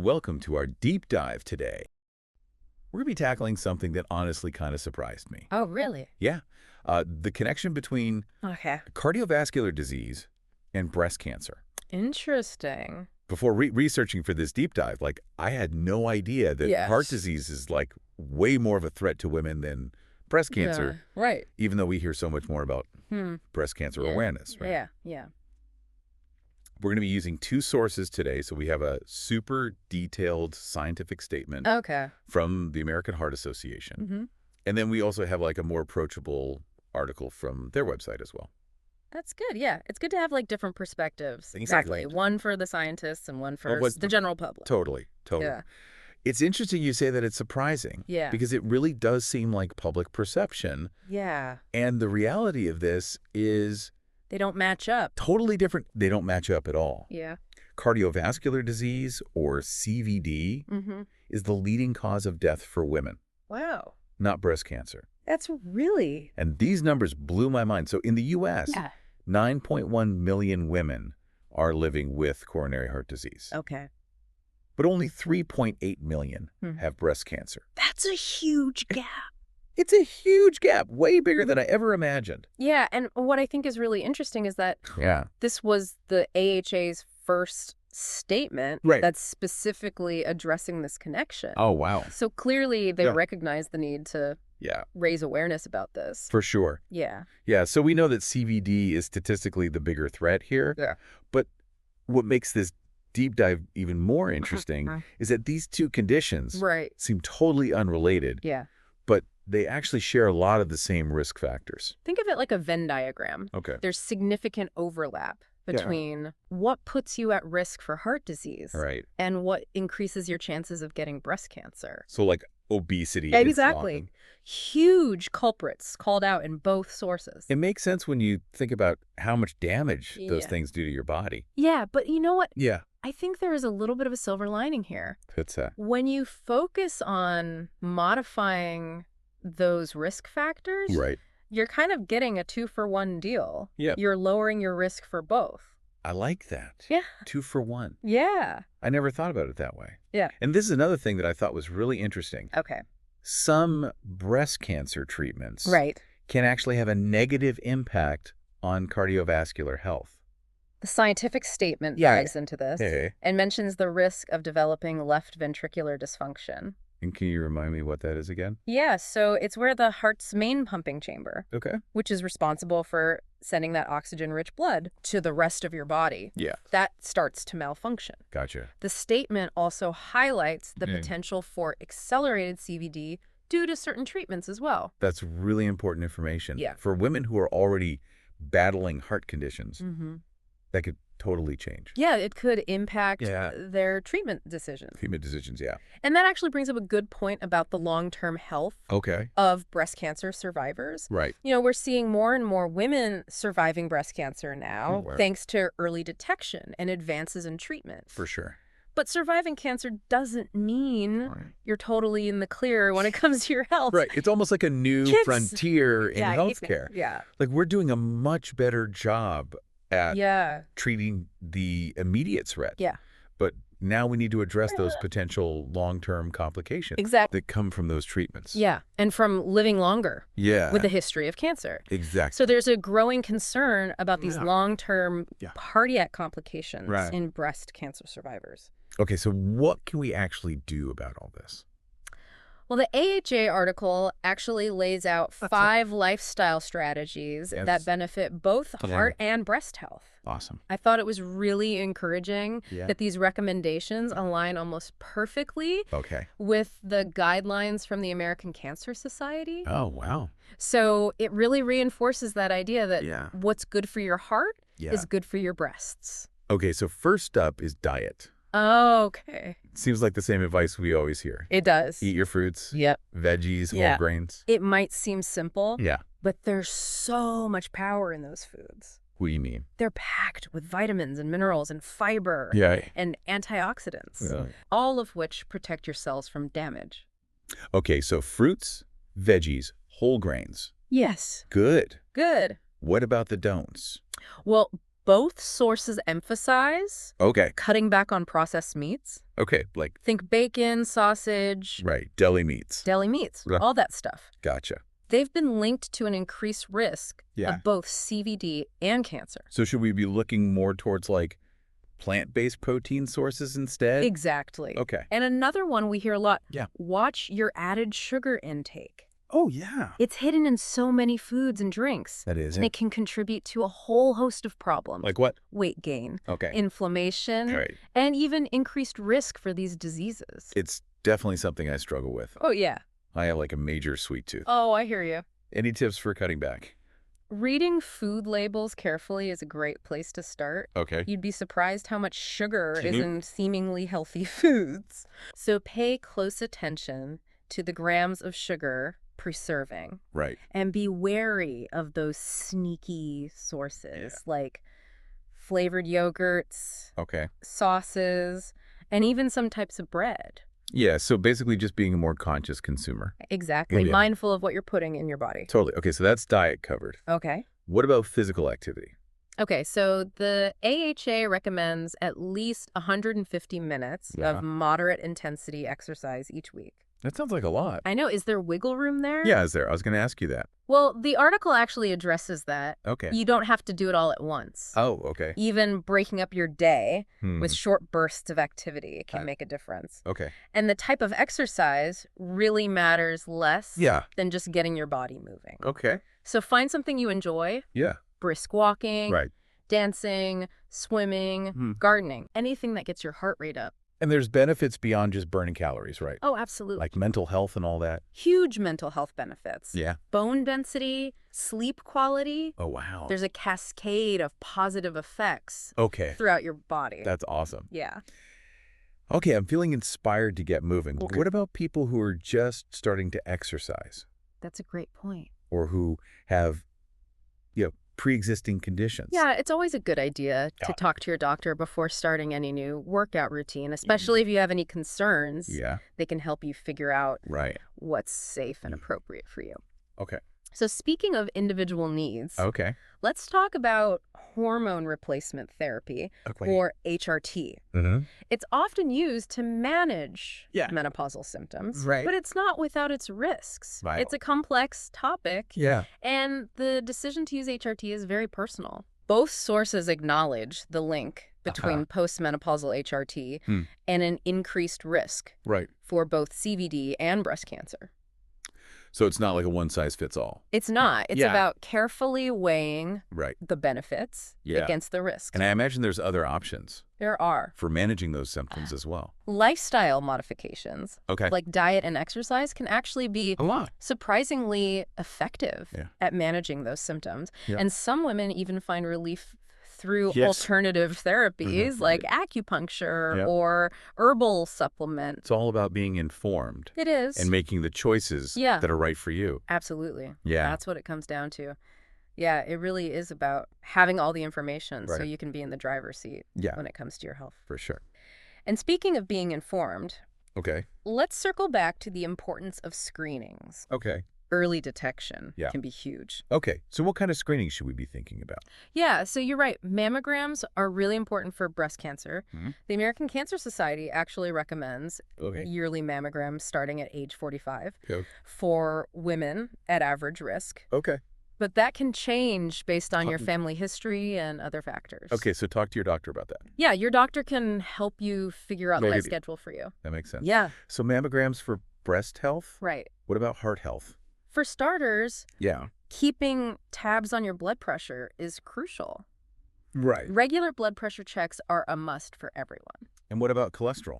Welcome to our deep dive today. We're going to be tackling something that honestly kind of surprised me. Oh, really? Yeah, the connection between Okay. cardiovascular disease and breast cancer. Interesting. Before researching for this deep dive, I had no idea that heart Yes. disease is way more of a threat to women than breast cancer, Yeah, right. even though we hear so much more about breast cancer Yeah. awareness, right? Yeah. We're going to be using two sources today. So we have a super detailed scientific statement Okay. from the American Heart Association. Mm-hmm. And then we also have a more approachable article from their website as well. That's good. Yeah. It's good to have different perspectives. Exactly. One for the scientists and one for what's the general public. Totally. Yeah. It's interesting you say that it's surprising. Yeah. Because it really does seem like public perception. Yeah. And the reality of this is They don't match up. totally different. They don't match up at all. Yeah. Cardiovascular disease, or CVD, Mm-hmm. is the leading cause of death for women, Wow. not breast cancer. That's really... And these numbers blew my mind. So in the U.S., Yeah. 9.1 million women are living with coronary heart disease. Okay. But only 3.8 million have breast cancer. That's a huge gap. It's a huge gap, way bigger than I ever imagined. Yeah, and what I think is really interesting is that this was the AHA's first statement that's specifically addressing this connection. Oh, wow. So clearly they recognize the need to raise awareness about this. For sure. Yeah. Yeah, so we know that CVD is statistically the bigger threat here. Yeah. But what makes this deep dive even more interesting is that these two conditions seem totally unrelated. Yeah. But they actually share a lot of the same risk factors. Think of it like a Venn diagram. Okay. There's significant overlap between what puts you at risk for heart disease and what increases your chances of getting breast cancer. So obesity. Exactly. Huge culprits called out in both sources. It makes sense when you think about how much damage those things do to your body. Yeah, but you know what? Yeah. I think there is a little bit of a silver lining here. What's that? When you focus on modifying those risk factors, you're kind of getting a 2-for-1 deal. Yeah. You're lowering your risk for both. I like that. Yeah. 2 for 1. Yeah. I never thought about it that way. Yeah. And this is another thing that I thought was really interesting. Okay. Some breast cancer treatments can actually have a negative impact on cardiovascular health. The scientific statement dives into this and mentions the risk of developing left ventricular dysfunction. And can you remind me what that is again? Yeah, so it's where the heart's main pumping chamber, which is responsible for sending that oxygen-rich blood to the rest of your body, that starts to malfunction. Gotcha. The statement also highlights the potential for accelerated CVD due to certain treatments as well. That's really important information. Yeah. For women who are already battling heart conditions, that could totally change. Yeah, it could impact their treatment decisions. Treatment decisions, yeah. And that actually brings up a good point about the long-term health of breast cancer survivors. Right. You know, we're seeing more and more women surviving breast cancer now, thanks to early detection and advances in treatment. For sure. But surviving cancer doesn't mean you're totally in the clear when it comes to your health. Right. It's almost like a new frontier in healthcare. Yeah. We're doing a much better job at treating the immediate threat. Yeah. But now we need to address those potential long-term complications that come from those treatments. Yeah. And from living longer with a history of cancer. Exactly. So there's a growing concern about these long-term cardiac complications in breast cancer survivors. Okay, so what can we actually do about all this? Well, the AHA article actually lays out 5 lifestyle strategies that benefit both heart and breast health. Awesome. I thought it was really encouraging that these recommendations align almost perfectly with the guidelines from the American Cancer Society. Oh, wow. So it really reinforces that idea that what's good for your heart is good for your breasts. Okay, so first up is diet. Oh, okay. Seems like the same advice we always hear. It does. Eat your fruits, veggies, whole grains. It might seem simple, yeah, but there's so much power in those foods. What do you mean? They're packed with vitamins and minerals and fiber and antioxidants, all of which protect your cells from damage. Okay, so fruits, veggies, whole grains. Yes. Good. Good. What about the don'ts? Well, Both sources emphasize cutting back on processed meats. Okay, like... Think bacon, sausage. Right, deli meats. Deli meats, all that stuff. Gotcha. They've been linked to an increased risk of both CVD and cancer. So should we be looking more towards, like, plant-based protein sources instead? Exactly. Okay. And another one we hear a lot, yeah. Watch your added sugar intake. Oh, yeah. It's hidden in so many foods and drinks. That is. And it can contribute to a whole host of problems. Like what? Weight gain, okay. inflammation, and even increased risk for these diseases. It's definitely something I struggle with. Oh, yeah. I have like a major sweet tooth. Oh, I hear you. Any tips for cutting back? Reading food labels carefully is a great place to start. Okay. You'd be surprised how much sugar is in seemingly healthy foods. So pay close attention to the grams of sugar per serving. Right. And be wary of those sneaky sources like flavored yogurts, sauces, and even some types of bread. Yeah, so basically just being a more conscious consumer. Exactly. Yeah. Mindful of what you're putting in your body. Totally. Okay, so that's diet covered. Okay. What about physical activity? Okay, so the AHA recommends at least 150 minutes of moderate intensity exercise each week. That sounds like a lot. I know. Is there wiggle room there? Yeah, is there? I was going to ask you that. Well, the article actually addresses that. Okay. You don't have to do it all at once. Oh, okay. Even breaking up your day with short bursts of activity can make a difference. Okay. And the type of exercise really matters less than just getting your body moving. Okay. So find something you enjoy. Yeah. Brisk walking, right. dancing, swimming, gardening, anything that gets your heart rate up. And there's benefits beyond just burning calories, right? Oh, absolutely. Like mental health and all that? Huge mental health benefits. Yeah. Bone density, sleep quality. Oh, wow. There's a cascade of positive effects throughout your body. That's awesome. Yeah. Okay, I'm feeling inspired to get moving. Okay. What about people who are just starting to exercise? That's a great point. Or who have, pre-existing conditions. Yeah, it's always a good idea to talk to your doctor before starting any new workout routine, especially if you have any concerns. Yeah. They can help you figure out what's safe and appropriate for you. Okay. So speaking of individual needs, let's talk about hormone replacement therapy, or HRT. It's often used to manage menopausal symptoms, but it's not without its risks. It's a complex topic, and the decision to use HRT is very personal. Both sources acknowledge the link between postmenopausal HRT and an increased risk for both CVD and breast cancer. So it's not like a one-size-fits-all. It's not. It's about carefully weighing the benefits against the risks. And I imagine there's other options. There are. For managing those symptoms as well. Lifestyle modifications, like diet and exercise, can actually be surprisingly effective at managing those symptoms. And some women even find relief through alternative therapies like acupuncture or herbal supplement. It's all about being informed. It is. And making the choices that are right for you. Absolutely. Yeah. That's what it comes down to. Yeah, it really is about having all the information so you can be in the driver's seat when it comes to your health. For sure. And speaking of being informed, let's circle back to the importance of screenings. Early detection can be huge. Okay, so what kind of screening should we be thinking about? Yeah, so you're right. Mammograms are really important for breast cancer. The American Cancer Society actually recommends yearly mammograms starting at age 45 for women at average risk. But that can change based on your family history and other factors. Okay, so talk to your doctor about that. Yeah, your doctor can help you figure out the right schedule for you. That makes sense. Yeah. So mammograms for breast health? Right. What about heart health? For starters, keeping tabs on your blood pressure is crucial. Right. Regular blood pressure checks are a must for everyone. And what about cholesterol?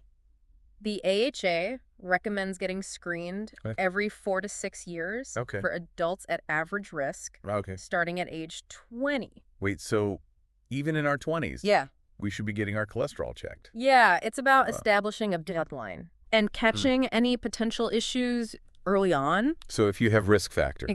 The AHA recommends getting screened every 4 to 6 years for adults at average risk, starting at age 20. Wait, so even in our 20s? Yeah. We should be getting our cholesterol checked? Yeah, it's about establishing a deadline and catching any potential issues early on. So if you have risk factors,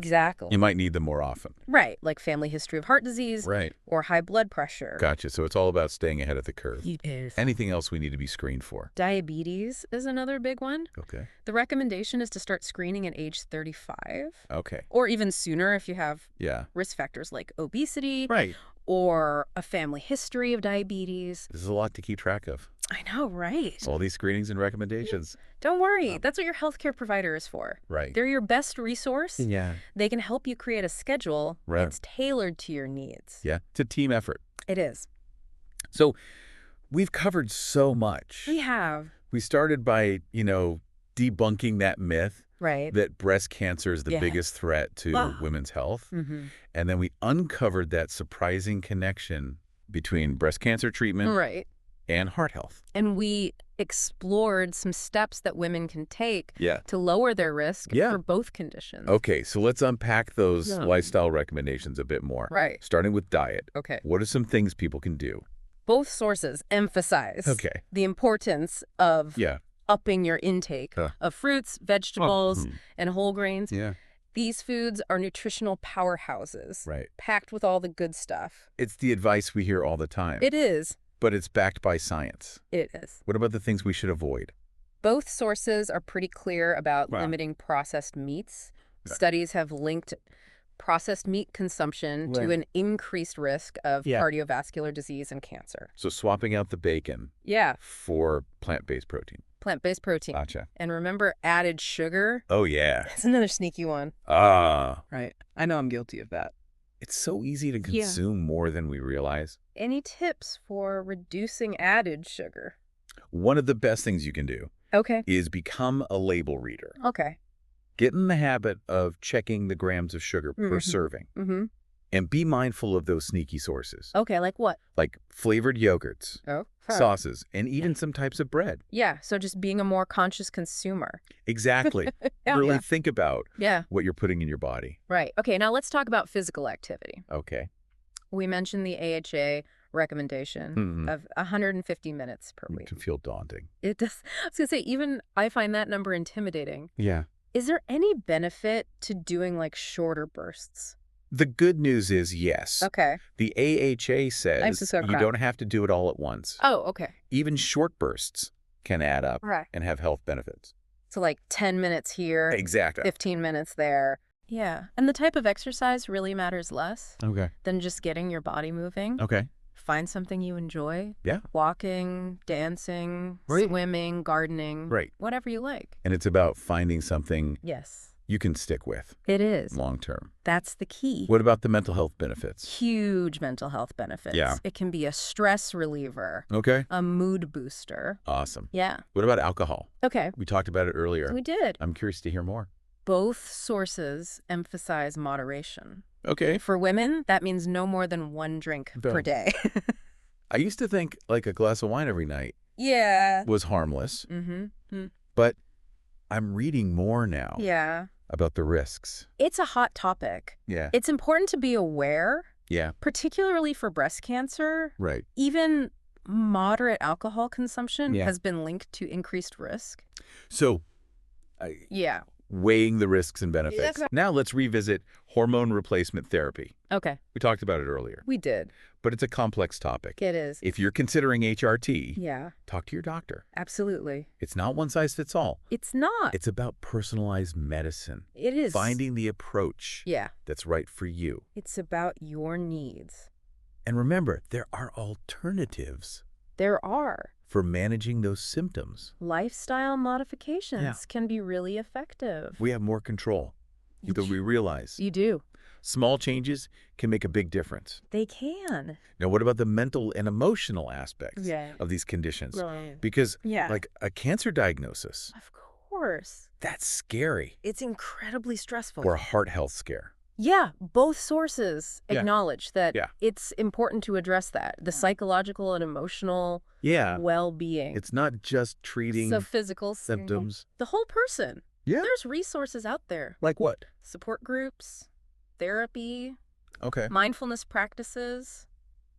you might need them more often. Right, like family history of heart disease or high blood pressure. Gotcha. So it's all about staying ahead of the curve. It is. Anything else we need to be screened for? Diabetes is another big one. Okay. The recommendation is to start screening at age 35. Okay. Or even sooner if you have yeah. risk factors like obesity. Right. or a family history of diabetes. This is a lot to keep track of. I know, right? All these screenings and recommendations. Don't worry. That's what your healthcare provider is for. Right. They're your best resource. Yeah. They can help you create a schedule that's tailored to your needs. Yeah. It's a team effort. It is. So we've covered so much. We have. We started by, debunking that myth that breast cancer is the biggest threat to women's health. And then we uncovered that surprising connection between breast cancer treatment and heart health. And we explored some steps that women can take to lower their risk for both conditions. Okay, so let's unpack those lifestyle recommendations a bit more. Right. Starting with diet. Okay. What are some things people can do? Both sources emphasize the importance of upping your intake of fruits, vegetables, and whole grains. Yeah. These foods are nutritional powerhouses, packed with all the good stuff. It's the advice we hear all the time. It is. But it's backed by science. It is. What about the things we should avoid? Both sources are pretty clear about limiting processed meats. Studies have linked processed meat consumption to an increased risk of cardiovascular disease and cancer. So swapping out the bacon for plant-based protein. Plant-based protein. Gotcha. And remember added sugar? Oh, yeah. That's another sneaky one. Right. I know I'm guilty of that. It's so easy to consume more than we realize. Any tips for reducing added sugar? One of the best things you can do is become a label reader. Okay. Get in the habit of checking the grams of sugar per serving. And be mindful of those sneaky sources. Okay, like what? Like flavored yogurts, sauces, and even some types of bread. Yeah, so just being a more conscious consumer. Exactly. Really think about what you're putting in your body. Right. Okay, now let's talk about physical activity. Okay. We mentioned the AHA recommendation of 150 minutes per week. It can feel daunting. It does. I was going to say, even I find that number intimidating. Yeah. Is there any benefit to doing like shorter bursts? The good news is yes. Okay. The AHA says you don't have to do it all at once. Oh, okay. Even short bursts can add up and have health benefits. So like 10 minutes here. Exactly. 15 minutes there. Yeah. And the type of exercise really matters less than just getting your body moving. Okay. Find something you enjoy. Yeah. Walking, dancing, swimming, gardening. Right. Whatever you like. And it's about finding something you can stick with. It is. Long term. That's the key. What about the mental health benefits? Huge mental health benefits. Yeah. It can be a stress reliever. Okay. A mood booster. Awesome. Yeah. What about alcohol? Okay. We talked about it earlier. We did. I'm curious to hear more. Both sources emphasize moderation. Okay. For women, that means no more than 1 drink per day. I used to think like a glass of wine every night was harmless. But I'm reading more now about the risks. It's a hot topic. Yeah. It's important to be aware. Yeah. Particularly for breast cancer. Right. Even moderate alcohol consumption has been linked to increased risk. So, weighing the risks and benefits. Now let's revisit hormone replacement therapy. Okay. We talked about it earlier. We did. But it's a complex topic. It is. If you're considering HRT, talk to your doctor. Absolutely. It's not one size fits all. It's not. It's about personalized medicine. It is. Finding the approach that's right for you. It's about your needs. And remember, there are alternatives. There are. For managing those symptoms. Lifestyle modifications can be really effective. We have more control than we realize. You do. Small changes can make a big difference. They can. Now, what about the mental and emotional aspects of these conditions? Right. Because, like a cancer diagnosis. Of course. That's scary. It's incredibly stressful. Or a heart health scare. Yeah, both sources acknowledge that it's important to address that. The psychological and emotional well-being. It's not just treating physical symptoms. The whole person. Yeah. There's resources out there. Like what? Support groups, therapy, okay, mindfulness practices.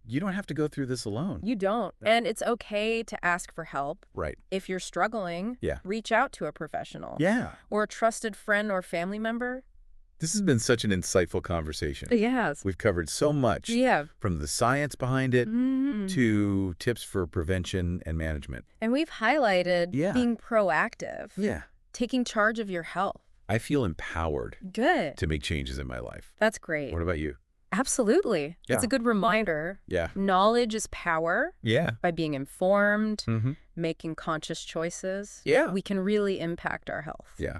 You don't have to go through this alone. You don't. And it's okay to ask for help. Right. If you're struggling, reach out to a professional. Yeah. Or a trusted friend or family member. This has been such an insightful conversation. It has. We've covered so much. From the science behind it to tips for prevention and management. And we've highlighted being proactive. Yeah. Taking charge of your health. I feel empowered. Good. To make changes in my life. That's great. What about you? Absolutely. Yeah. It's a good reminder. Yeah. Knowledge is power. Yeah. By being informed, making conscious choices, we can really impact our health. Yeah.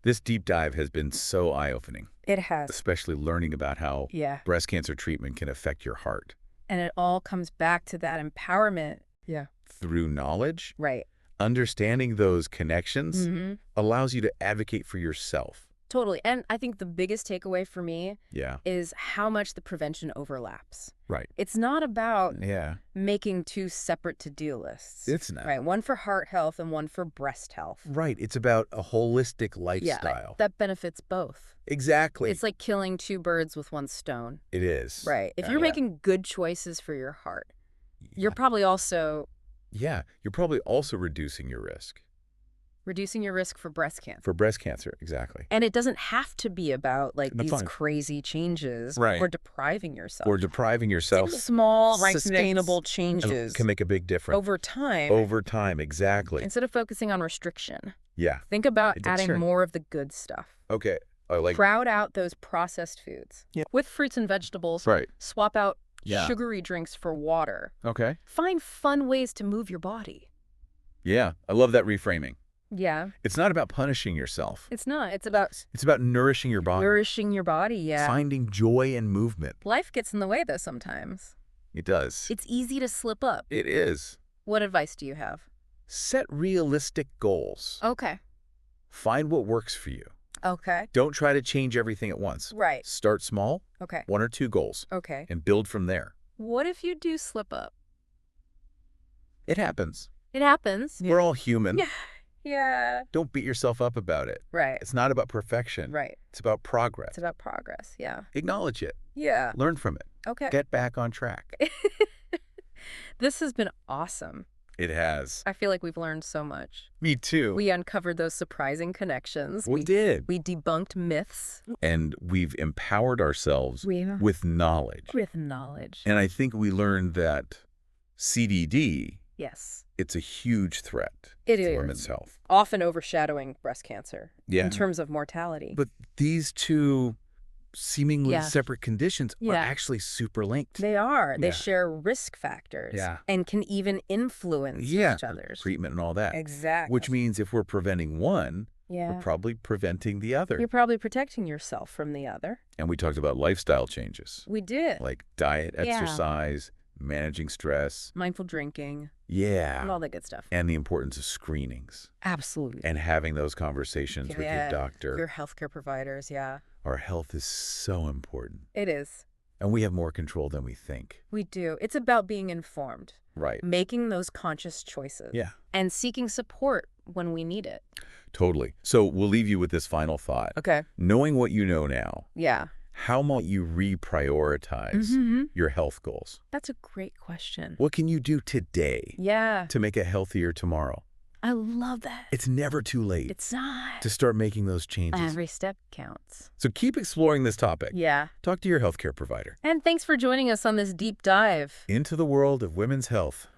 This deep dive has been so eye-opening. It has. Especially learning about how breast cancer treatment can affect your heart. And it all comes back to that empowerment. Yeah. Through knowledge. Right. Understanding those connections allows you to advocate for yourself. Totally. And I think the biggest takeaway for me is how much the prevention overlaps. Right. It's not about making two separate to-do lists. It's not. Right. One for heart health and one for breast health. Right. It's about a holistic lifestyle. That benefits both. Exactly. It's like killing two birds with one stone. It is. Right. If you're making good choices for your heart, you're probably also... Yeah. You're probably also reducing your risk. Reducing your risk for breast cancer. For breast cancer, exactly. And it doesn't have to be about like these crazy changes or depriving yourself. Or depriving yourself. Small, sustainable changes can make a big difference. Over time. Over time, exactly. Instead of focusing on restriction. Yeah. Think about adding more of the good stuff. Okay. Crowd out those processed foods. Yeah. With fruits and vegetables. Right. Swap out sugary drinks for water. Okay. Find fun ways to move your body. Yeah. I love that reframing. Yeah. It's not about punishing yourself. It's not. It's about nourishing your body. Nourishing your body, yeah. Finding joy in movement. Life gets in the way, though, sometimes. It does. It's easy to slip up. It is. What advice do you have? Set realistic goals. Okay. Find what works for you. Okay. Don't try to change everything at once. Right. Start small. Okay. 1 or 2 goals. Okay. And build from there. What if you do slip up? It happens. It happens. We're all human. Yeah. Yeah. Don't beat yourself up about it. Right. It's not about perfection. Right. It's about progress. It's about progress, yeah. Acknowledge it. Yeah. Learn from it. Okay. Get back on track. This has been awesome. It has. I feel like we've learned so much. Me too. We uncovered those surprising connections. We did. We debunked myths. And we've empowered ourselves with knowledge. With knowledge. And I think we learned that CDD, it's a huge threat to women's health. Often overshadowing breast cancer in terms of mortality. But these two seemingly separate conditions are actually super linked. They are. They share risk factors and can even influence each other's treatment and all that. Exactly. Which means if we're preventing one, we're probably preventing the other. You're probably protecting yourself from the other. And we talked about lifestyle changes. We did. Like diet, exercise, managing stress. Mindful drinking. Yeah. And all that good stuff. And the importance of screenings. Absolutely. And having those conversations with your doctor. Your healthcare providers, Our health is so important. It is. And we have more control than we think. We do. It's about being informed. Right. Making those conscious choices. Yeah. And seeking support when we need it. Totally. So we'll leave you with this final thought. Okay. Knowing what you know now. Yeah. How might you reprioritize your health goals? That's a great question. What can you do today to make a healthier tomorrow? I love that. It's never too late. It's not. To start making those changes. Every step counts. So keep exploring this topic. Yeah. Talk to your healthcare provider. And thanks for joining us on this deep dive into the world of women's health.